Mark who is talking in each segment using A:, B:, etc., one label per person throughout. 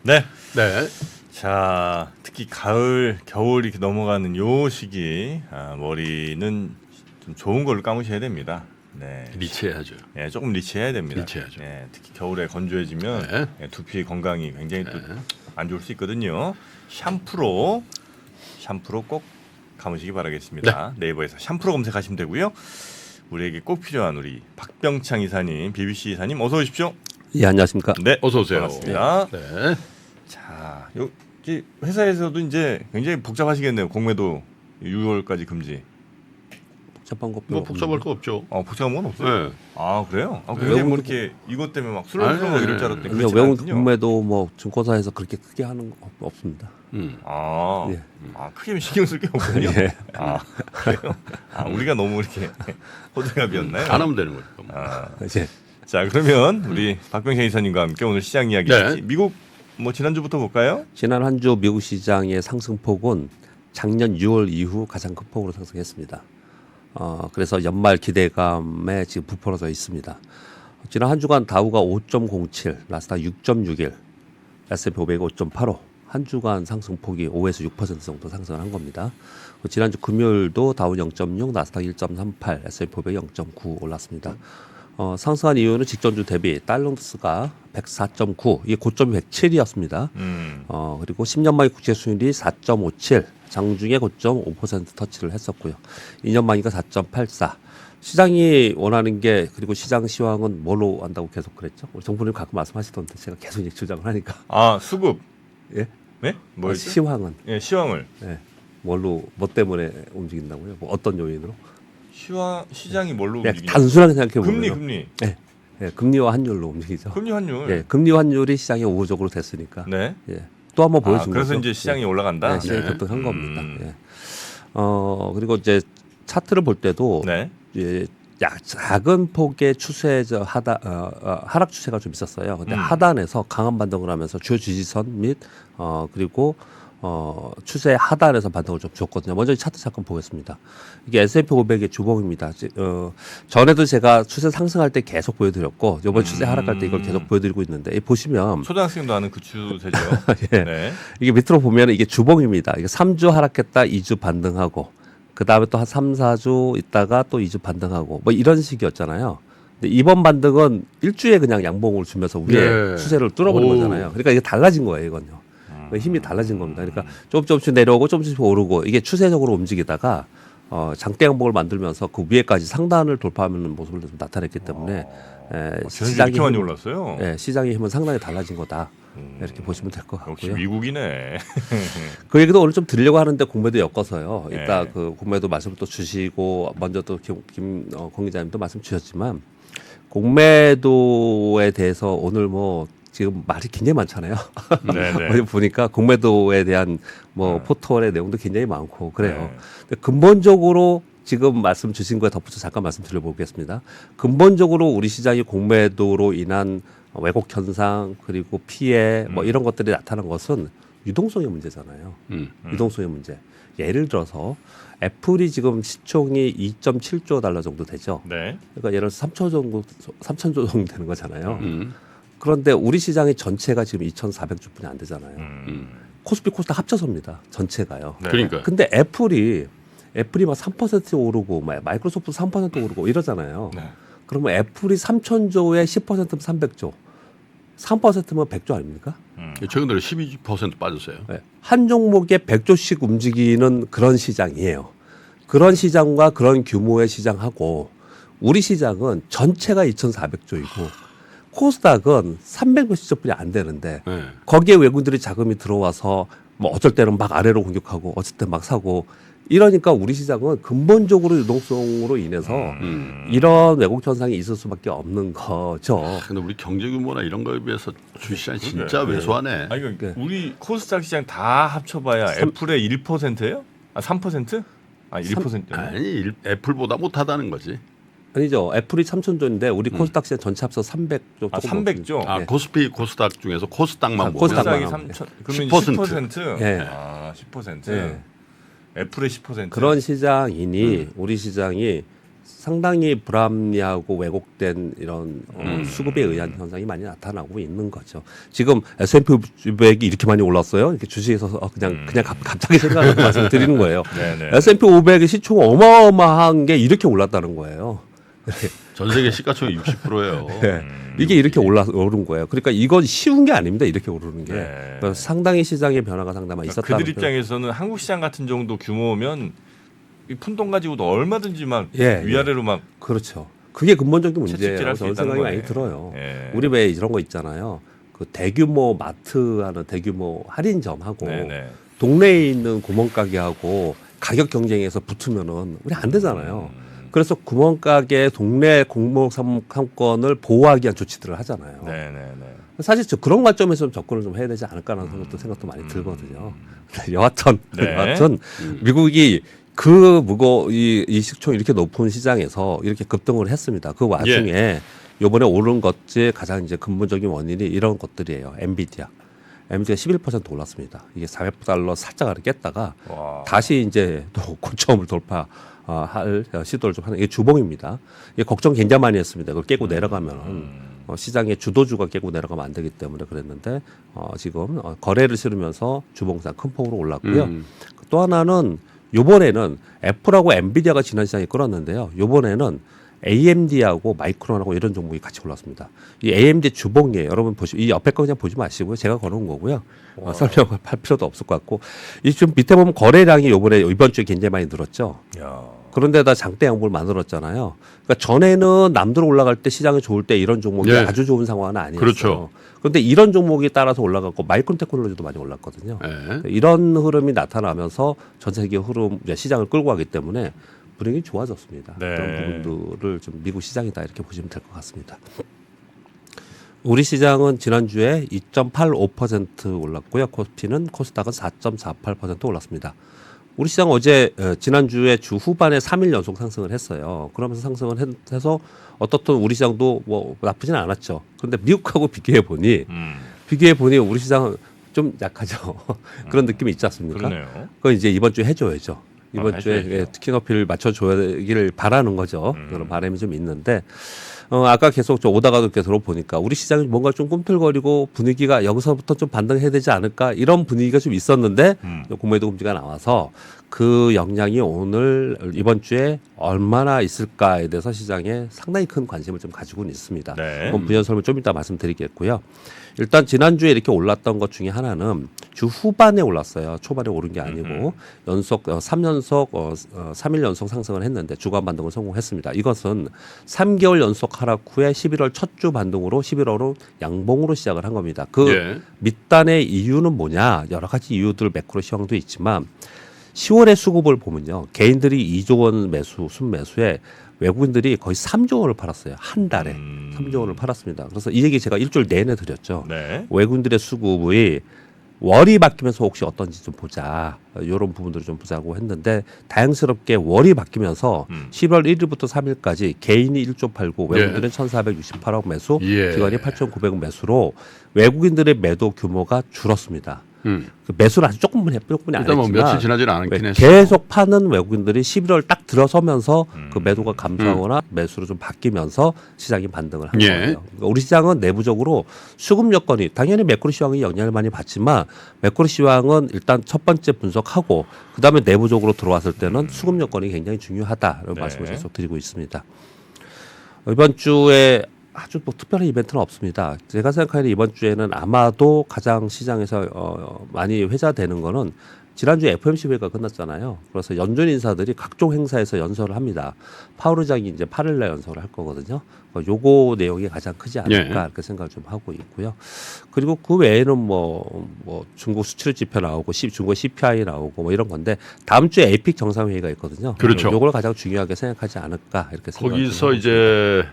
A: 네.
B: 네.
A: 자, 특히 가을, 겨울 이렇게 넘어가는 요 시기 머리는 좀 좋은 걸로 감으셔야 됩니다. 네.
B: 리치해야죠.
A: 네, 조금 리치해야 됩니다.
B: 리치해야죠.
A: 네, 특히 겨울에 건조해지면
B: 네.
A: 네, 두피 건강이 굉장히 또 안 좋을 수 있거든요. 샴푸로 꼭 감으시기 바라겠습니다. 네이버에서 샴푸로 검색하시면 되고요. 우리에게 꼭 필요한 우리 박병창 이사님, BBC 이사님 어서 오십시오.
C: 예, 안녕하십니까.
A: 네,
B: 어서 오세요.
A: 반갑습니다.
B: 네.
A: 자, 여기 회사에서도 이제 굉장히 복잡하시겠네요. 공매도 6월까지 금지.
C: 복잡한 거
B: 뭐 복잡할 거 없죠.
A: 복잡한 건 없어요.
B: 네.
A: 아, 그래요? 굉장히 뭐 이렇게 이것 때문에 막 술렁술렁 이럴 줄 알았더니 그렇지
C: 외국
A: 않군요.
C: 국매도 뭐 증권사에서 그렇게 크게 하는 거 없습니다.
A: 아,
C: 예.
A: 크게 신경 쓸 게 없군요.
C: 예.
A: 그래요? 우리가 너무 이렇게 호들갑이었나요?
B: 안 하면 되는 거죠.
C: 이제
A: 자, 그러면 우리 박병창 이사님과 함께 오늘 시장 이야기.
B: 네.
A: 미국 뭐 지난주부터 볼까요?
C: 지난 한 주 미국 시장의 상승폭은 작년 6월 이후 가장 큰 폭으로 상승했습니다. 그래서 연말 기대감에 지금 부풀어져 있습니다. 지난 한 주간 다우가 5.07, 나스닥 6.61, S&P 500 5.85, 한 주간 상승폭이 5에서 6% 정도 상승을 한 겁니다. 지난주 금요일도 다우 0.6, 나스닥 1.38, S&P 500 0.9 올랐습니다. 상승한 이유는 직전주 대비 달러스가 104.9, 이게 고점이 107이었습니다. 그리고 10년 만기 국채 수익률이 4.57, 장중에 고점 5% 터치를 했었고요. 2년 만기가 4.84. 시장이 원하는 게, 그리고 시장 시황은 뭘로 한다고 계속 그랬죠? 우리 정부님 가끔 말씀하시던데 제가 계속 이제 주장을 하니까.
A: 수급.
C: 예?
A: 네? 뭐였죠?
C: 시황은
A: 예, 시황을.
C: 예. 뭐 때문에 움직인다고요? 뭐 어떤 요인으로?
A: 시장이 뭘로
C: 그냥
A: 움직이냐?
C: 단순하게 생각해 보면
A: 금리.
C: 예. 예, 금리와 환율로 움직이죠.
A: 금리 환율.
C: 예, 금리와 환율이 시장에 우호적으로 됐으니까.
A: 네.
C: 예. 또 한번 보여준
A: 그래서
C: 거죠.
A: 이제 시장이
C: 예.
A: 올라간다.
C: 네, 시장이
B: 네.
C: 급등한 겁니다. 예. 그리고 이제 차트를 볼 때도
A: 네.
C: 예, 작은 폭의 하락 추세가 좀 있었어요. 근데 하단에서 강한 반등을 하면서 주 지지선 및 그리고 추세 하단에서 반등을 좀 줬거든요. 먼저 이 차트 잠깐 보겠습니다. 이게 S&P 500의 주봉입니다. 전에도 제가 추세 상승할 때 계속 보여드렸고 이번 추세 하락할 때 이걸 계속 보여드리고 있는데 보시면
A: 초등학생도 아는 그 추세죠.
C: 예.
A: 네.
C: 이게 밑으로 보면 이게 주봉입니다. 이게 3주 하락했다 2주 반등하고 그 다음에 또 한 3, 4주 있다가 또 2주 반등하고 뭐 이런 식이었잖아요. 근데 이번 반등은 일주에 그냥 양봉을 주면서 위에
B: 네.
C: 추세를 뚫어버린
B: 오.
C: 거잖아요. 그러니까 이게 달라진 거예요, 이건요. 힘이 달라진 겁니다. 그러니까 조금씩 내려오고 조금씩 오르고 이게 추세적으로 움직이다가 장대 양봉을 만들면서 그 위에까지 상단을 돌파하는 모습을 좀 나타냈기 때문에
A: 시장이 이렇게 많이 올랐어요.
C: 예, 시장의 힘은 상당히 달라진 거다. 이렇게 보시면 될 것
A: 역시
C: 같고요.
A: 미국이네.
C: 그 얘기도 오늘 좀 드리려고 하는데 공매도 엮어서요. 이따
A: 네.
C: 그 공매도 말씀을 또 주시고 먼저 또 김 기자님도 말씀 주셨지만 공매도에 대해서 오늘 뭐 지금 말이 굉장히 많잖아요.
A: 네네.
C: 어디 보니까 공매도에 대한 뭐 포털의 내용도 굉장히 많고 그래요.
A: 네.
C: 근데 근본적으로 지금 말씀 주신 거에 덧붙여 잠깐 말씀드려보겠습니다. 근본적으로 우리 시장이 공매도로 인한 왜곡 현상 그리고 피해 뭐 이런 것들이 나타난 것은 유동성의 문제잖아요. 유동성의 문제. 예를 들어서 애플이 지금 시총이 2.7조 달러 정도 되죠.
A: 네.
C: 그러니까 예를 들어서 3천조 정도 되는 거잖아요. 그런데 우리 시장의 전체가 지금 2,400주뿐이 안 되잖아요. 코스피 코스닥 합쳐서입니다. 전체가요.
A: 네.
B: 그러니까.
C: 근데 애플이 막 3% 오르고 마이크로소프트 3% 오르고 이러잖아요.
A: 네.
C: 그러면 애플이 3천조에 10%면 300조. 3%면 100조 아닙니까?
B: 최근 들어 12% 빠졌어요.
C: 네. 한 종목에 100조씩 움직이는 그런 시장이에요. 그런 시장과 그런 규모의 시장하고 우리 시장은 전체가 2,400조이고 코스닥은 300몇십 조뿐이 안 되는데
B: 네.
C: 거기에 외국인들이 자금이 들어와서 뭐 어쩔 때는 막 아래로 공격하고 어쩔 때 막 사고 이러니까 우리 시장은 근본적으로 유동성으로 인해서 이런 왜곡 현상이 있을 수밖에 없는 거죠.
B: 근데 우리 경제 규모나 이런 거에 비해서 주시장이 진짜 왜소하네.
A: 그러니까 우리 코스닥 시장 다 합쳐봐야 애플의 1%예요? 3%? 1%.
B: 아니 애플보다 못하다는 거지.
C: 아니죠. 애플이 3천조인데 우리 코스닥 시장 전체 합쳐 300조.
A: 300조.
B: 코스피 코스닥 중에서 코스닥만 보면
C: 코스닥만
A: 코스닥이 3천. 그러면
B: 10%.
A: 10%.
C: 예.
A: 10%.
C: 예.
A: 애플의 10%.
C: 그런 시장이니 우리 시장이 상당히 불합리하고 왜곡된 이런 수급에 의한 현상이 많이 나타나고 있는 거죠. 지금 S&P 500이 이렇게 많이 올랐어요. 이렇게 주식에서 그냥 갑자기 생각나는 말씀을 드리는 거예요.
A: 네네.
C: S&P 500의 시총이 어마어마한 게 이렇게 올랐다는 거예요.
B: 전 세계 시가총이 60%예요.
C: 네. 이게 이렇게 오른 거예요. 그러니까 이건 쉬운 게 아닙니다. 이렇게 오르는 게.
A: 네.
C: 그래서 상당히 시장의 변화가 상당히 많이 있었다.
A: 그들 입장에서는 한국 시장 같은 정도 규모면 이 푼돈 가지고도 얼마든지 막
C: 예,
A: 위아래로 막
C: 그렇죠. 그게 근본적인
A: 채찍질할
C: 문제라고
A: 수
C: 저는
A: 있다는
C: 생각이 많이
A: 거네.
C: 들어요.
A: 예.
C: 우리 왜 이런 거 있잖아요. 그 대규모 마트하는 대규모 할인점하고
A: 네네.
C: 동네에 있는 구멍가게하고 가격 경쟁에서 붙으면은 우리 안 되잖아요. 그래서 구멍가게 동네 공목 상권을 보호하기 위한 조치들을 하잖아요.
A: 네네네.
C: 사실 저 그런 관점에서 좀 접근을 좀 해야 되지 않을까라는 생각도 많이 들거든요. 여하튼
A: 네.
C: 미국이 이 시총 이렇게 높은 시장에서 이렇게 급등을 했습니다. 그 와중에 요번에 오른 것의 가장 이제 근본적인 원인이 이런 것들이에요. 엔비디아 11% 올랐습니다. 이게 $400 살짝 아래 깼다가
A: 와.
C: 다시 이제 또 고점을 돌파할 시도를 좀 하는 이게 주봉입니다. 이게 걱정 굉장히 많이 했습니다. 그걸 깨고 내려가면은 시장의 주도주가 깨고 내려가면 안 되기 때문에 그랬는데 지금 거래를 실으면서 주봉상 큰 폭으로 올랐고요. 또 하나는 요번에는 애플하고 엔비디아가 지난 시장에 끌었는데요. 요번에는 AMD하고 마이크론하고 이런 종목이 같이 올랐습니다. 이 AMD 주봉이에요. 여러분 이 옆에 거 그냥 보지 마시고요. 제가 걸어온 거고요. 설명할 필요도 없을 것 같고 이 좀 밑에 보면 거래량이 이번 주에 굉장히 많이 늘었죠.
A: 야.
C: 그런데다 장대 양봉을 만들었잖아요. 그러니까 전에는 남들 올라갈 때 시장이 좋을 때 이런 종목이
B: 예.
C: 아주 좋은 상황은 아니었어요.
B: 그렇죠.
C: 그런데 이런 종목이 따라서 올라갔고 마이크론 테크놀로지도 많이 올랐거든요.
B: 예.
C: 이런 흐름이 나타나면서 전 세계 흐름 시장을 끌고 가기 때문에 분위기 좋아졌습니다.
A: 네.
C: 그런 부분들을 좀 미국 시장이다 이렇게 보시면 될 것 같습니다. 우리 시장은 지난주에 2.85% 올랐고요. 코스닥은 4.48% 올랐습니다. 우리 시장 어제 지난주에 주 후반에 3일 연속 상승을 했어요. 그러면서 상승을 해서 어떻든 우리 시장도 뭐 나쁘진 않았죠. 그런데 미국하고 비교해 보니 우리 시장은 좀 약하죠. 그런 느낌이 있지 않습니까?
A: 그러네요.
C: 그거 이제 이번 주에 해줘야죠. 이번 주에
A: 해줘야죠.
C: 특히 어필을 맞춰줘야기를 바라는 거죠. 그런 바람이 좀 있는데 아까 계속 오다가도 계속 들어보니까 우리 시장이 뭔가 좀 꿈틀거리고 분위기가 여기서부터 좀 반등해야 되지 않을까 이런 분위기가 좀 있었는데 공매도 금지가 나와서 그 영향이 이번 주에 얼마나 있을까에 대해서 시장에 상당히 큰 관심을 좀 가지고는 있습니다.
A: 네.
C: 그럼 부연 설명 좀 이따 말씀드리겠고요. 일단 지난주에 이렇게 올랐던 것 중에 하나는 주 후반에 올랐어요. 초반에 오른 게 아니고 연속 3일 연속 상승을 했는데 주간 반등을 성공했습니다. 이것은 3개월 연속 하락 후에 11월 첫 주 반등으로 11월은 양봉으로 시작을 한 겁니다. 그 밑단의 이유는 뭐냐? 여러 가지 이유들 매크로 시황도 있지만 10월의 수급을 보면요. 개인들이 2조 원 순매수에 외국인들이 거의 3조 원을 팔았어요. 한 달에 3조 원을 팔았습니다. 그래서 이 얘기 제가 일주일 내내 드렸죠.
A: 네.
C: 외국인들의 수급이 월이 바뀌면서 혹시 어떤지 좀 보자. 이런 부분들을 좀 보자고 했는데 다행스럽게 월이 바뀌면서 10월 1일부터 3일까지 개인이 1조 팔고 외국인들은 1,468억 매수, 기관이 8,900억 매수로 외국인들의 매도 규모가 줄었습니다. 그 매수를 아주 조금뿐이 안
B: 일단 뭐
C: 했지만
B: 며칠 지나지는 않긴 했어요.
C: 계속 파는 외국인들이 11월 딱 들어서면서 그 매도가 감소하거나 매수로 좀 바뀌면서 시장이 반등을 한 거예요. 그러니까 우리 시장은 내부적으로 수급 여건이 당연히 매크로 시황이 영향을 많이 받지만 매크로 시황은 일단 첫 번째 분석하고 그다음에 내부적으로 들어왔을 때는 수급 여건이 굉장히 중요하다라는 말씀을 계속 드리고 있습니다. 이번 주에 아주 뭐 특별한 이벤트는 없습니다. 제가 생각하는 이번 주에는 아마도 가장 시장에서 많이 회자되는 거는 지난주에 FOMC 회의가 끝났잖아요. 그래서 연준 인사들이 각종 행사에서 연설을 합니다. 파월 의장이 이제 8일날 연설을 할 거거든요. 요거 내용이 가장 크지 않을까 이렇게 생각을 좀 하고 있고요. 그리고 그 외에는 뭐 중국 수출 지표 나오고 중국 CPI 나오고 뭐 이런 건데 다음 주에 에이픽 정상회의가 있거든요.
B: 그렇죠.
C: 요걸 가장 중요하게 생각하지 않을까 이렇게 생각을
B: 거기서 이제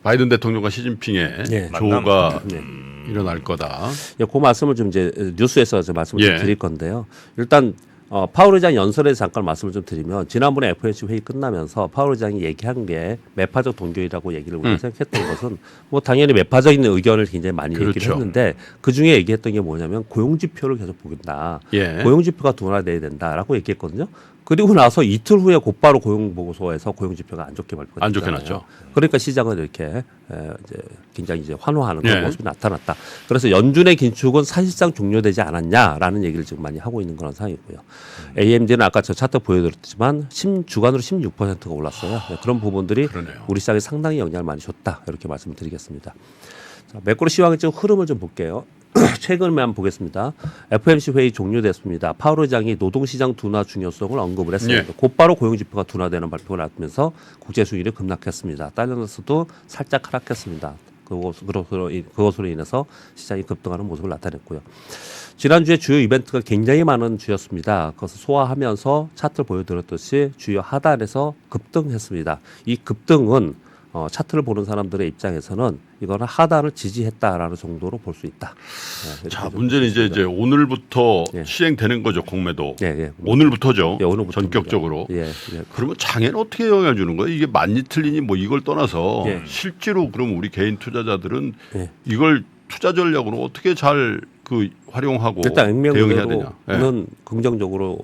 B: 바이든 대통령과 시진핑의 조가 일어날 거다.
C: 그 말씀을 좀 이제 뉴스에서 좀 말씀을 좀 드릴 건데요. 일단 파월 의장 연설에서 잠깐 말씀을 좀 드리면 지난번에 FOMC 회의 끝나면서 파월 의장이 얘기한 게 매파적 동결이라고 얘기를 우리가 생각했던 것은 뭐 당연히 매파적인 의견을 굉장히 많이 얘기를 했는데 그 중에 얘기했던 게 뭐냐면 고용 지표를 계속 보겠다. 고용 지표가 둔화돼야 된다라고 얘기했거든요. 그리고 나서 이틀 후에 곧바로 고용보고서에서 고용지표가 안 좋게 발표가
B: 안 좋게
C: 됐잖아요.
B: 났죠.
C: 그러니까 시장은 이렇게 이제 굉장히 이제 환호하는 그런
B: 예.
C: 모습이 나타났다. 그래서 연준의 긴축은 사실상 종료되지 않았냐라는 얘기를 지금 많이 하고 있는 그런 상황이고요. AMD는 아까 저 차트 보여드렸지만 주간으로 16%가 올랐어요. 네, 그런 부분들이
B: 그러네요.
C: 우리 시장에 상당히 영향을 많이 줬다. 이렇게 말씀을 드리겠습니다. 자, 매크로 시황의 좀 흐름을 좀 볼게요. 최근에만 보겠습니다. FOMC 회의 종료됐습니다. 파월 의장이 노동시장 둔화 중요성을 언급을 했습니다.
B: 예.
C: 곧바로 고용지표가 둔화되는 발표가 나오면서 국제 수율이 급락했습니다. 달러너스도 살짝 하락했습니다. 그것으로 인해서 시장이 급등하는 모습을 나타냈고요. 지난주에 주요 이벤트가 굉장히 많은 주였습니다. 그것을 소화하면서 차트를 보여드렸듯이 주요 하단에서 급등했습니다. 이 급등은 차트를 보는 사람들의 입장에서는 이거는 하단을 지지했다라는 정도로 볼 수 있다. 네,
B: 자,
C: 이렇게
B: 문제는
C: 좀
B: 이제 오늘부터
C: 예.
B: 시행되는 거죠, 공매도.
C: 예, 예.
B: 오늘부터죠.
C: 예, 오늘부터입니다.
B: 전격적으로.
C: 예, 예.
B: 그러면 장에는 어떻게 영향을 주는 거예요? 이게 맞니 틀리니 뭐 이걸 떠나서
C: 예.
B: 실제로 그럼 우리 개인 투자자들은
C: 예.
B: 이걸 투자 전략으로 어떻게 잘 활용하고
C: 일단
B: 대응해야 되냐?
C: 액면으로는
B: 예.
C: 긍정적으로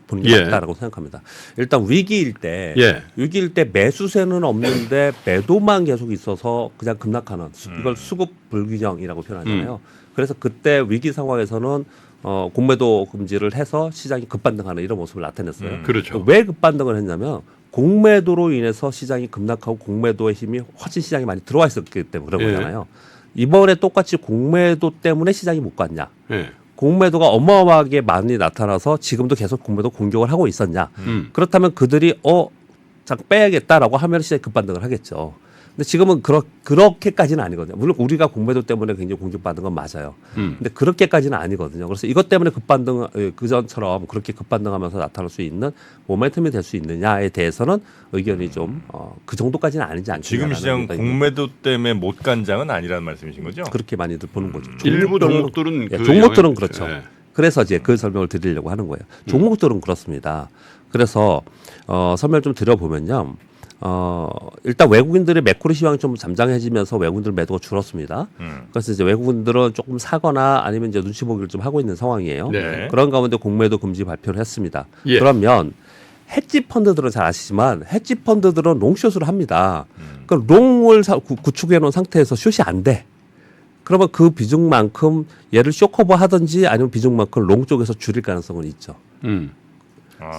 C: 보는 게
B: 예.
C: 맞다라고 생각합니다. 일단 위기일 때
B: 예.
C: 매수세는 없는데 매도만 계속 있어서 그냥 급락하는 이걸 수급 불균형이라고 표현하잖아요. 그래서 그때 위기 상황에서는 공매도 금지를 해서 시장이 급반등하는 이런 모습을 나타냈어요.
B: 그렇죠.
C: 왜 급반등을 했냐면 공매도로 인해서 시장이 급락하고 공매도의 힘이 훨씬 시장에 많이 들어와 있었기 때문에 그런
B: 예.
C: 거잖아요. 이번에 똑같이 공매도 때문에 시장이 못 갔냐?
B: 예.
C: 공매도가 어마어마하게 많이 나타나서 지금도 계속 공매도 공격을 하고 있었냐? 그렇다면 그들이 잠깐 빼야겠다라고 하면 시장이 급반등을 하겠죠. 근데 지금은 그렇게까지는 아니거든요. 물론 우리가 공매도 때문에 굉장히 공격받은 건 맞아요. 근데 그렇게까지는 아니거든요. 그래서 이것 때문에 그전처럼 그렇게 급반등하면서 나타날 수 있는 모멘텀이 될 수 있느냐에 대해서는 의견이 좀 그 정도까지는 아니지 않겠냐.
A: 지금 시장 공매도 때문에 못 간 장은 아니라는 말씀이신 거죠?
C: 그렇게 많이들 보는 거죠.
B: 일부 종목들은
C: 예,
B: 그
C: 종목들은
B: 영향-
C: 그렇죠.
B: 예.
C: 그래서 이제 그 설명을 드리려고 하는 거예요. 종목들은 그렇습니다. 그래서 설명 좀 드려보면요. 일단 외국인들의 매크로 시황이 좀 잠잠해지면서 외국인들 매도가 줄었습니다. 그래서 이제 외국인들은 조금 사거나 아니면 이제 눈치 보기를 좀 하고 있는 상황이에요.
B: 네.
C: 그런 가운데 공매도 금지 발표를 했습니다.
B: 예.
C: 그러면 헤지 펀드들은 잘 아시지만 헤지 펀드들은 롱숏을 합니다. 그러니까 롱을 구축해 놓은 상태에서 숏이 안 돼. 그러면 그 비중만큼 얘를 쇼커버 하든지 아니면 비중만큼 롱 쪽에서 줄일 가능성은 있죠.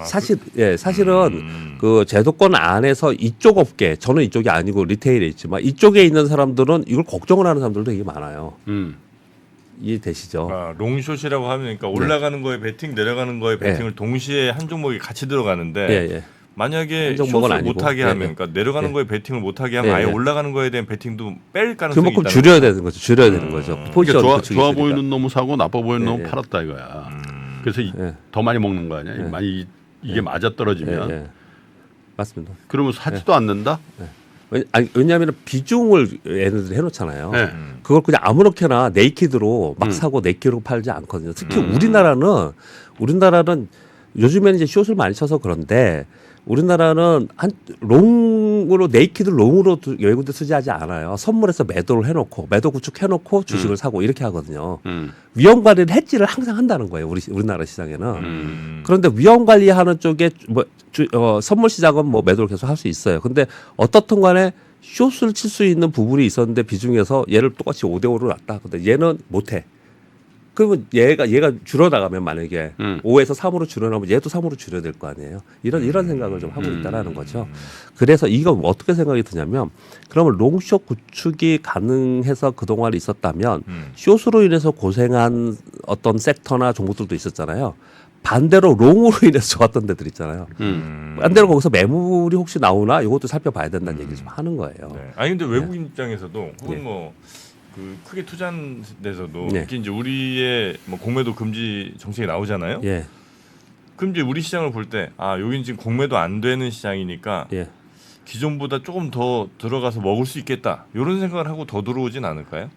C: 사실은 그 제도권 안에서 이쪽 업계, 저는 이쪽이 아니고 리테일에 있지만 이쪽에 있는 사람들은 이걸 걱정을 하는 사람들도 되게 많아요. 이해되시죠?
A: 롱숏이라고 하면 그러니까 올라가는 거에 베팅, 내려가는 거에 베팅을 동시에 한 종목이 같이 들어가는데
C: 예, 예.
A: 만약에
C: 한 종목은
A: 숏을
C: 아니고.
A: 못하게
C: 예,
A: 하면
C: 예.
A: 그러니까 내려가는
C: 예.
A: 거에 베팅을 못하게 하면
C: 예,
A: 아예
C: 예.
A: 올라가는 거에 대한 베팅도 뺄 가능성이
C: 그만큼
A: 있다는
C: 줄여야 되는 거죠. 줄여야 되는 거죠. 포지션
B: 그러니까
C: 구축이
B: 좋아
C: 있으니까.
B: 보이는 놈 사고 나빠 보이는 놈
C: 예, 예.
B: 팔았다 이거야. 그래서
C: 예.
B: 더 많이 먹는 거 아니야?
C: 예.
B: 많이 이게 맞아 떨어지면
C: 예, 예. 맞습니다.
B: 그러면 사지도 않는다?
C: 왜냐하면 비중을 얘네들이 해놓잖아요.
B: 네.
C: 그걸 그냥 아무렇게나 네이키드로 막 사고 네이키드로 팔지 않거든요. 특히 우리나라는 요즘에는 이제 숏을 많이 쳐서 그런데 우리나라는 롱으로 네이키드 롱으로 외국인들 투자하지 않아요. 선물해서 매도를 해놓고 매도 구축해놓고 주식을 사고 이렇게 하거든요. 위험 관리를 해지를 항상 한다는 거예요. 우리나라 시장에는. 그런데 위험 관리하는 쪽에 선물 시장은 뭐 매도를 계속 할 수 있어요. 근데 어떻든 간에 숏을 칠 수 있는 부분이 있었는데 비중에서 얘를 똑같이 5대5로 놨다. 근데 얘는 못해. 그러면 얘가 줄어나가면 만약에 5에서 3으로 줄어나면 얘도 3으로 줄여야 될 거 아니에요. 이런 생각을 좀 하고 있다라는 거죠. 그래서 이건 어떻게 생각이 드냐면 그러면 롱숏 구축이 가능해서 그동안 있었다면 숏으로 인해서 고생한 어떤 섹터나 종목들도 있었잖아요. 반대로 롱으로 인해서 좋았던 데들 있잖아요. 반대로 거기서 매물이 혹시 나오나 이것도 살펴봐야 된다는 얘기를 좀 하는 거예요.
A: 네. 아니 근데 외국인 입장에서도 혹은
C: 예.
A: 뭐 그 크게 투자한 데서도
C: 네.
A: 특히 이제 우리의 뭐 공매도 금지 정책이 나오잖아요.
C: 예,
A: 그럼 이제 우리 시장을 볼 때 여긴 지금 공매도 안 되는 시장이니까
C: 예.
A: 기존보다 조금 더 들어가서 먹을 수 있겠다 이런 생각을 하고 더 들어오진 않을까요?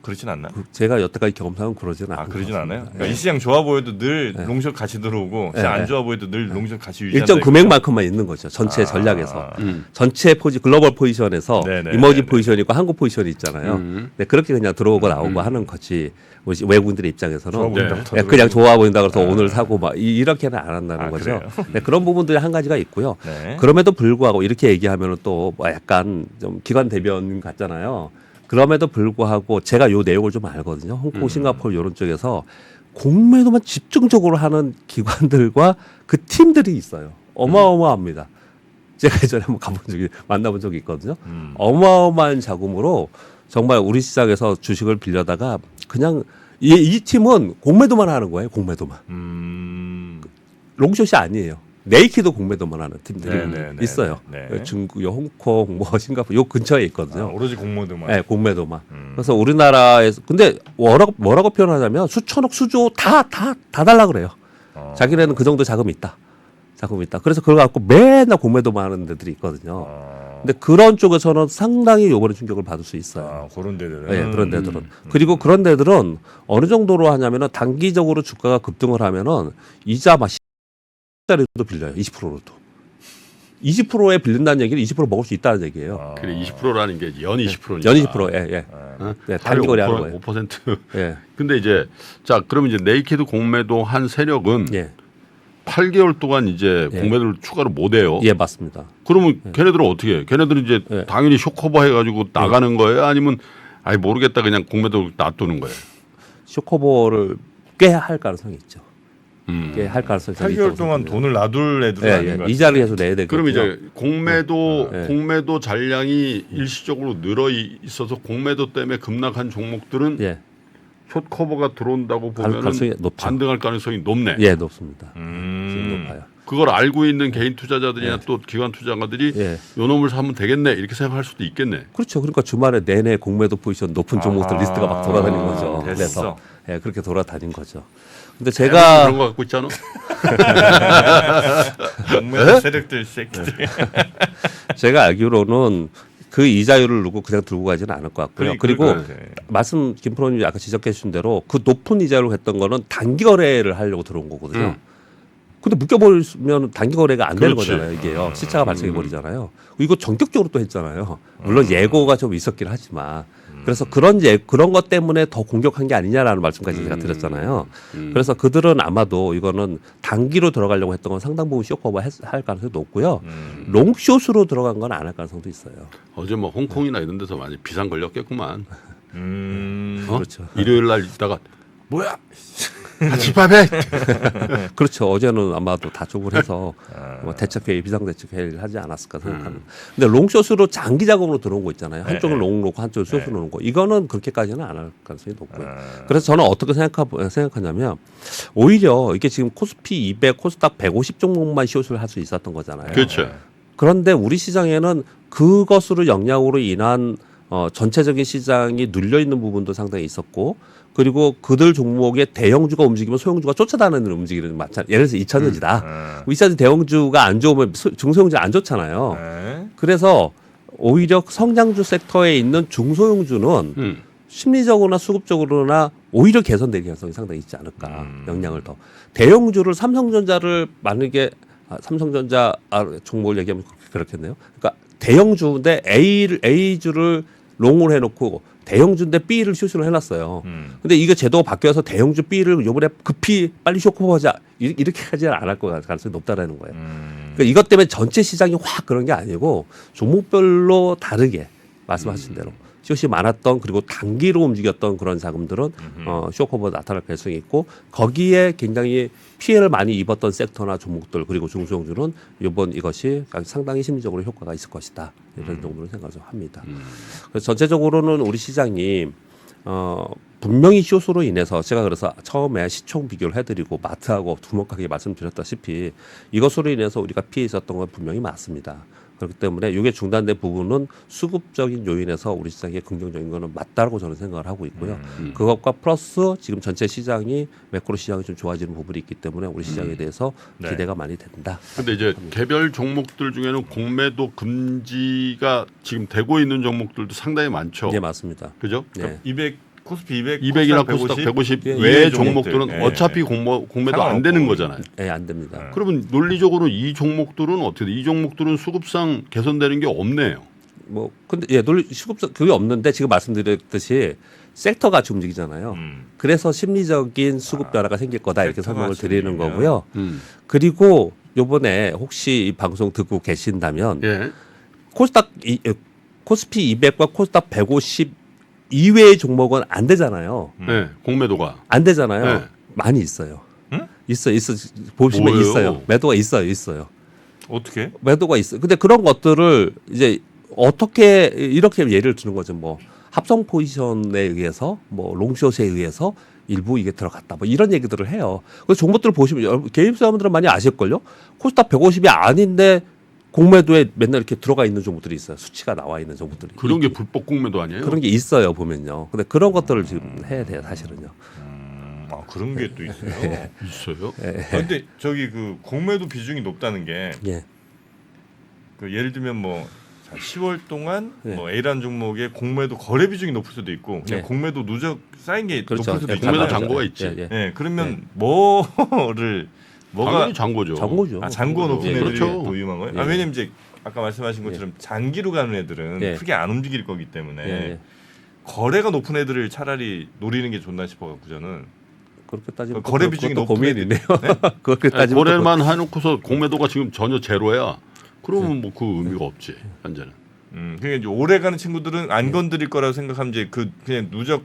A: 그렇진 않나?
C: 제가 여태까지 경험상은 그러지는 않아요.
A: 그러진 않아요. 그러니까 이 시장 좋아 보여도 늘 롱숏 같이 들어오고 시장 안 좋아 보여도 늘 롱숏 같이 유지한다.
C: 일정 금액만큼만 있는 거죠. 전체 전략에서. 전체 글로벌 포지션에서
A: 네네,
C: 이머징
A: 네네.
C: 포지션이고 한국 포지션이 있잖아요. 네, 그렇게 그냥 들어오고 나오고 하는 거지. 외국인들의
A: 좋아
C: 입장에서는
A: 보인다부터
C: 네, 그냥 좋아 보인다 그래서 오늘 사고 막 이렇게는 안 한다는 거죠.
A: 그래요?
C: 네, 그런 부분들이 한 가지가 있고요.
A: 네.
C: 그럼에도 불구하고 이렇게 얘기하면은 또 뭐 약간 좀 기관 대변 같잖아요. 그럼에도 불구하고 제가 요 내용을 좀 알거든요. 홍콩, 싱가포르 이런 쪽에서 공매도만 집중적으로 하는 기관들과 그 팀들이 있어요. 어마어마합니다. 제가 예전에 한번 만나본 적이 있거든요. 어마어마한 자금으로 정말 우리 시장에서 주식을 빌려다가 그냥 이 팀은 공매도만 하는 거예요. 공매도만. 롱숏이 아니에요. 네이키도 공매도만 하는 팀들이
A: 네네네.
C: 있어요.
A: 네.
C: 중국, 홍콩, 뭐 싱가포르 요 근처에 있거든요.
A: 오로지 공모도만.
C: 네, 공매도만. 그래서 우리나라에서 근데 뭐라고 표현하자면 수천억 수조 다 달라 그래요. 자기네는 그 정도 자금이 있다. 그래서 그걸 갖고 맨날 공매도만 하는 데들이 있거든요. 근데 그런 쪽에서는 상당히 요번에 충격을 받을 수 있어요.
A: 그런 데들은.
C: 네, 그런 데들은. 그리고 그런 데들은 어느 정도로 하냐면은 단기적으로 주가가 급등을 하면은 이자 막 10짜리도 빌려요. 20%로도. 20%에 빌린다는 얘기는 20% 먹을 수 있다는 얘기예요.
B: 그래 20%라는 게 연 20%니까.
C: 연 20%. 예. 네, 단기거리 하는 거예요.
B: 5%.
C: 예.
B: 근데 이제 자 그러면 이제 네이키드 공매도 한 세력은
C: 예.
B: 8개월 동안 이제 공매도를 추가로 못 해요.
C: 예, 맞습니다.
B: 그러면 걔네들은 어떻게 해? 걔네들은 이제
C: 예.
B: 당연히 쇼커버 해가지고 나가는 거예요? 아니면 아예 모르겠다 그냥 공매도 놔두는 거예요?
C: 쇼커버를 꽤 할 가능성이 있죠. 꽤 할 가능성이
A: 8개월 동안 돈을 놔둘 애들은 아닌 것 같아요.
C: 이자를 계속 내야 되겠죠.
B: 그럼 이제 공매도 잔량이 일시적으로 늘어 있어서 공매도 때문에 급락한 종목들은
C: 예.
B: 숏커버가 들어온다고 보면
C: 가능성이 높죠.
B: 반등할 가능성이 높네.
C: 예, 높습니다. 지금 높아요.
B: 그걸 알고 있는 개인 투자자들이나 또 기관 투자가들이
C: 예.
B: 요 놈을 사면 되겠네 이렇게 생각할 수도 있겠네.
C: 그렇죠. 그러니까 주말에 내내 공매도 포지션 높은 종목들 리스트가 막 돌아다닌 거죠.
A: 됐어.
C: 그래서 예, 그렇게 돌아다닌 거죠. 근데
B: 그런
C: 제가
B: 거 갖고 있잖아.
A: 공매도 세력들 새끼들.
C: 제가 알기로는 그 이자율을 누구 그냥 들고 가지는 않을 것 같고요. 그리고 말씀 김프로님이 아까 지적해 주신 대로 그 높은 이자율을 했던 거는 단기 거래를 하려고 들어온 거거든요. 근데 묶여버리면 단기 거래가 안 되는
B: 그렇지.
C: 거잖아요. 이게요. 시차가 발생해 버리잖아요. 이거 전격적으로 또 했잖아요. 물론 예고가 좀 있었긴 하지만 그래서 그런 것 때문에 더 공격한 게 아니냐라는 말씀까지 제가 드렸잖아요. 그래서 그들은 아마도 이거는 단기로 들어가려고 했던 건 상당 부분 쇼커버 할 가능성이 높고요. 롱숏으로 들어간 건 안 할 가능성도 있어요.
B: 어제 뭐 홍콩이나 이런 데서 많이 비상 걸렸겠구만. 어?
C: 그렇죠.
B: 일요일 날 있다가 뭐야? 집합해.
C: 그렇죠. 어제는 아마도 다촉을 해서 뭐 대책회의, 비상대책회의를 하지 않았을까 생각합니다. 근데 롱숏으로 장기 작업으로 들어온 거 있잖아요. 한쪽을 롱 놓고 한쪽을 숏으로 놓은 거. 이거는 그렇게까지는 안 할 가능성이 높고요. 그래서 저는 어떻게 생각하냐면 오히려 이게 지금 코스피 200, 코스닥 150 종목만 숏을 할 수 있었던 거잖아요.
B: 그렇죠.
C: 그런데 우리 시장에는 그것으로 영향으로 인한 전체적인 시장이 눌려 있는 부분도 상당히 있었고, 그리고 그들 종목의 대형주가 움직이면 소형주가 쫓아다니는 움직이는 마찬가지. 예를 들어서 2차전지다. 2차전 대형주가 안 좋으면 중소형주 안 좋잖아요. 그래서 오히려 성장주 섹터에 있는 중소형주는 심리적으로나 수급적으로나 오히려 개선될 가능성이 상당히 있지 않을까. 영향을 더. 대형주를 삼성전자를 만약에 삼성전자 종목을 얘기하면 그렇겠네요. 그러니까 대형주인데 A주를 롱을 해놓고 대형주인데 B를 숏으로 해놨어요. 근데 이게 제도가 바뀌어서 대형주 B를 이번에 급히 빨리 쇼커버하자 이렇게까지는 안 할 가능성이 높다라는 거예요. 그러니까 이것 때문에 전체 시장이 확 그런 게 아니고 종목별로 다르게 말씀하신 대로 숏이 많았던 그리고 단기로 움직였던 그런 자금들은 쇼커버 나타날 가능성이 있고 거기에 굉장히 피해를 많이 입었던 섹터나 종목들 그리고 중소형주는 이번 이것이 상당히 심리적으로 효과가 있을 것이다 이런 정도로 생각을 합니다. 그래서 전체적으로는 우리 시장이 분명히 숏으로 인해서 제가 그래서 처음에 시총 비교를 해드리고 마트하고 두목하게 말씀드렸다시피 이것으로 인해서 우리가 피해 있었던 건 분명히 맞습니다. 그렇기 때문에 이게 중단된 부분은 수급적인 요인에서 우리 시장에 긍정적인 거는 맞다고 저는 생각을 하고 있고요. 그것과 플러스 지금 전체 시장이 매크로 시장이 좀 좋아지는 부분이 있기 때문에 우리 시장에 대해서 기대가 많이 된다.
B: 근데 이제 개별 종목들 중에는 공매도 금지가 지금 되고 있는 종목들도 상당히 많죠.
C: 네, 맞습니다.
B: 그죠?
C: 네.
A: 200 코스피 200,
B: 200이나 코스닥 150
C: 예,
B: 외의
A: 예,
B: 종목들은
A: 종목들. 예,
B: 어차피
A: 예.
B: 공매도 안 되는 거잖아요.
C: 예, 안 됩니다.
B: 그러면 논리적으로 이 종목들은 어떻게 돼? 이 종목들은 수급상 개선되는 게 없네요.
C: 뭐 근데 예, 논리 수급적 그게 없는데 지금 말씀드렸듯이 섹터 같이 움직이잖아요. 그래서 심리적인 수급 변화가 생길 거다 이렇게
A: 섹터
C: 설명을
A: 같이
C: 드리는
A: 움직이면.
C: 거고요. 그리고 요번에 혹시 이 방송 듣고 계신다면
B: 예.
C: 코스피 200과 코스닥 150 이외의 종목은 안 되잖아요.
B: 네, 공매도가.
C: 안 되잖아요.
B: 네.
C: 많이 있어요.
A: 응?
C: 있어 보시면
B: 뭐예요?
C: 있어요. 매도가 있어요.
A: 어떻게?
C: 매도가 있어요. 근데 그런 것들을 이제 어떻게 이렇게 예를 드는 거죠. 뭐 합성 포지션에 의해서 뭐 롱숏에 의해서 일부 이게 들어갔다. 뭐 이런 얘기들을 해요. 그 종목들을 보시면 여러분 개인 투자자분들은 많이 아실걸요. 코스닥 150이 아닌데 공매도에 맨날 이렇게 들어가 있는 종목들이 있어요. 수치가 나와 있는 종목들이.
B: 그런 게 불법 공매도 아니에요?
C: 그런 게 있어요 보면요. 근데 그런 것들을 지금 해야 돼요 사실은요.
A: 아 그런 게 또 있어요.
B: 있어요?
A: 근데 저기 그 공매도 비중이 높다는 게
C: 예.
A: 그 예를 들면 뭐 자, 10월 동안
C: 예.
A: 뭐 A라는 종목의 공매도 거래 비중이 높을 수도 있고 그냥
C: 예.
A: 공매도 누적 쌓인 게
C: 그렇죠.
A: 높을 수도
C: 예,
A: 있잖아요.
B: 공매도 잔고가 있지.
C: 예, 예.
A: 예, 그러면 뭐가
B: 당연히 잔고죠.
C: 잔고죠.
A: 아, 잔고 높은
C: 예,
A: 애들이
B: 그렇죠.
A: 더 위험한 거예요?
C: 예.
A: 아, 왜냐면 이제 아까 말씀하신 것처럼 장기로 가는 애들은
C: 예.
A: 크게 안 움직일 거기 때문에
C: 예, 예.
A: 거래가 높은 애들을 차라리 노리는 게 좋나 싶어갖고 저는
C: 그렇게 따지면
A: 거래
C: 또
A: 비중이
C: 그것도
A: 높은
C: 고민이네요. 그렇게 따지면
B: 거래만 해놓고서 공매도가 지금 전혀 제로야. 그러면 뭐 그 의미가 없지 현재는.
A: 그러니까 이제 오래 가는 친구들은 안 건드릴 거라고 생각하면 이제 그냥 누적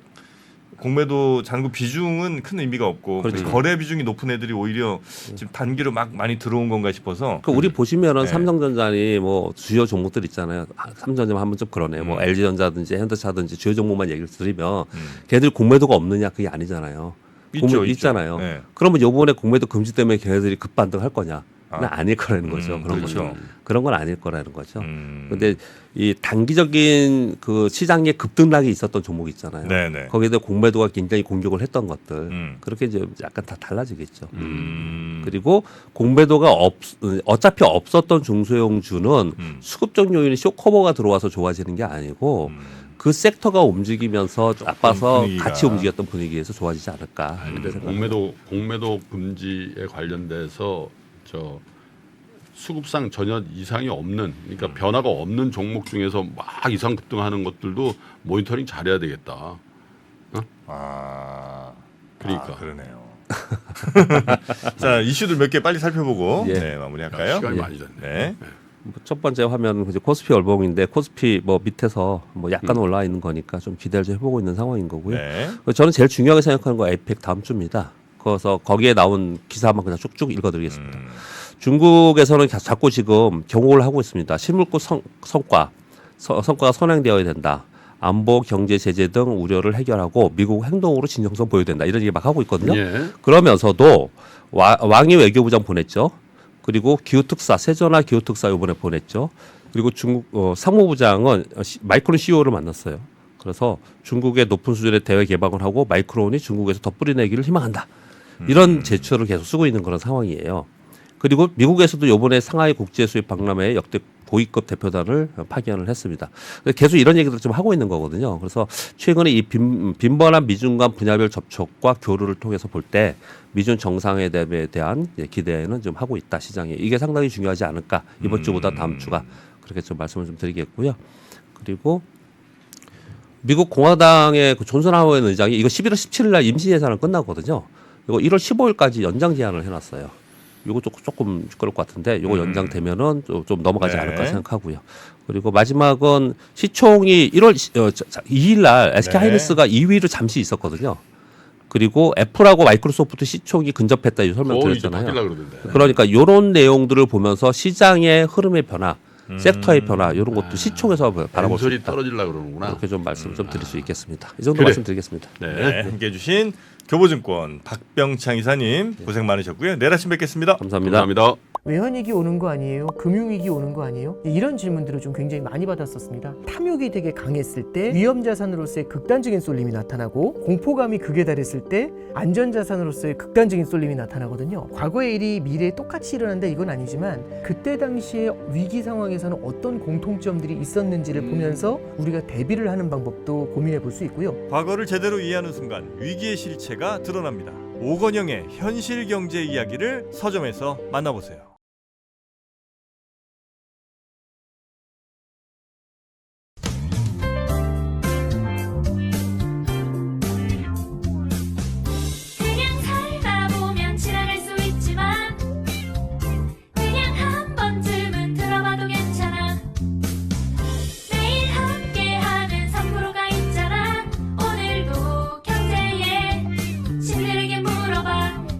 A: 공매도 잔고 비중은 큰 의미가 없고
C: 그렇죠.
A: 거래 비중이 높은 애들이 오히려 지금 단기로 막 많이 들어온 건가 싶어서
C: 그 우리 보시면은
A: 네.
C: 삼성전자니 뭐 주요 종목들 있잖아요. 삼성전자 하면 좀 그러네요. 뭐 LG전자든지 현대차든지 주요 종목만 얘기를 드리면 걔들 공매도가 없느냐 그게 아니잖아요.
A: 있죠,
C: 있잖아요.
A: 네.
C: 그러면 요번에 공매도 금지 때문에 걔네들이 급반등할 거냐?
A: 아.
C: 는 아닐 거라는 거죠. 그런
A: 그렇죠.
C: 건 그런 건 아닐 거라는 거죠.
A: 음.
C: 근데 이 단기적인 그 시장의 급등락이 있었던 종목 있잖아요.
A: 네네.
C: 거기에도 공매도가 굉장히 공격을 했던 것들 그렇게 이제 약간 다 달라지겠죠. 그리고 공매도가 어차피 없었던 중소형주는 수급적 요인이 쇼커버가 들어와서 좋아지는 게 아니고 그 섹터가 움직이면서 나빠서
A: 분위기가.
C: 같이 움직였던 분위기에서 좋아지지 않을까 이런 생각.
B: 공매도 금지에 관련돼서 저 수급상 전혀 이상이 없는 그러니까 변화가 없는 종목 중에서 막 이상 급등하는 것들도 모니터링 잘해야 되겠다. 그러니까.
A: 그러네요. 자 이슈들 몇 개 빨리 살펴보고
C: 예.
A: 네, 마무리할까요?
B: 시간이
C: 예.
B: 많이 됐네.
A: 네.
C: 첫 번째 화면은 이제 코스피 월봉인데 코스피 뭐 밑에서 뭐 약간 올라와 있는 거니까 좀 기대를 좀 해보고 있는 상황인 거고요.
A: 네.
C: 저는 제일 중요하게 생각하는 거 에이펙 다음 주입니다. 그래서 거기에 나온 기사만 그냥 쭉쭉 읽어드리겠습니다. 중국에서는 자꾸 지금 경고를 하고 있습니다. 실물고 성과가 선행되어야 된다. 안보, 경제 제재 등 우려를 해결하고 미국 행동으로 진정성 보여야 된다. 이런 얘기 막 하고 있거든요.
B: 예.
C: 그러면서도 왕이 외교부장 보냈죠. 그리고 기후특사, 세전화 기후특사 이번에 보냈죠. 그리고 중국 상무부장은 마이크론 CEO를 만났어요. 그래서 중국의 높은 수준의 대외 개방을 하고 마이크론이 중국에서 더 뿌리내기를 희망한다. 이런 제초를 계속 쓰고 있는 그런 상황이에요. 그리고 미국에서도 이번에 상하이 국제수입 박람회에 역대 고위급 대표단을 파견을 했습니다. 계속 이런 얘기를 좀 하고 있는 거거든요. 그래서 최근에 이 빈번한 미중 간 분야별 접촉과 교류를 통해서 볼 때 미중 정상회담에 대한 기대는 좀 하고 있다 시장에. 이게 상당히 중요하지 않을까 이번 주보다 다음 주가 그렇게 좀 말씀을 좀 드리겠고요. 그리고 미국 공화당의 그 존슨 하워드 의장이 이거 11월 17일 날 임시 예산은 끝나거든요. 이거 1월 15일까지 연장 제한을 해놨어요. 이거 조금 시끄러울 것 같은데 이거 연장되면은 좀 넘어가지
A: 네.
C: 않을까 생각하고요. 그리고 마지막은 시총이 1월 2일 날 SK
A: 네.
C: 하이닉스가 2위로 잠시 있었거든요. 그리고 애플하고 마이크로소프트 시총이 근접했다 이 설명
B: 이제
C: 드렸잖아요.
B: 바뀌려 그러던데.
C: 그러니까 이런 내용들을 보면서 시장의 흐름의 변화, 섹터의 변화 이런 것도 시총에서 바라볼 수
B: 소리
C: 있다.
B: 떨어지려 그러는구나.
C: 이렇게 좀 말씀 좀 드릴 수 있겠습니다. 이 정도
B: 그래.
C: 말씀드리겠습니다.
A: 네. 함께해 주신 교보증권 박병창 이사님 고생 많으셨고요. 내일 아침 뵙겠습니다.
C: 감사합니다.
B: 감사합니다.
D: 외환위기 오는 거 아니에요? 금융위기 오는 거 아니에요? 이런 질문들을 좀 굉장히 많이 받았었습니다. 탐욕이 되게 강했을 때 위험자산으로서의 극단적인 쏠림이 나타나고, 공포감이 극에 달했을 때 안전자산으로서의 극단적인 쏠림이 나타나거든요. 과거의 일이 미래에 똑같이 일어난다 이건 아니지만, 그때 당시에 위기 상황에서는 어떤 공통점들이 있었는지를 보면서 우리가 대비를 하는 방법도 고민해 볼 수 있고요.
A: 과거를 제대로 이해하는 순간 위기의 실체가 드러납니다. 오건영의 현실 경제 이야기를 서점에서 만나보세요.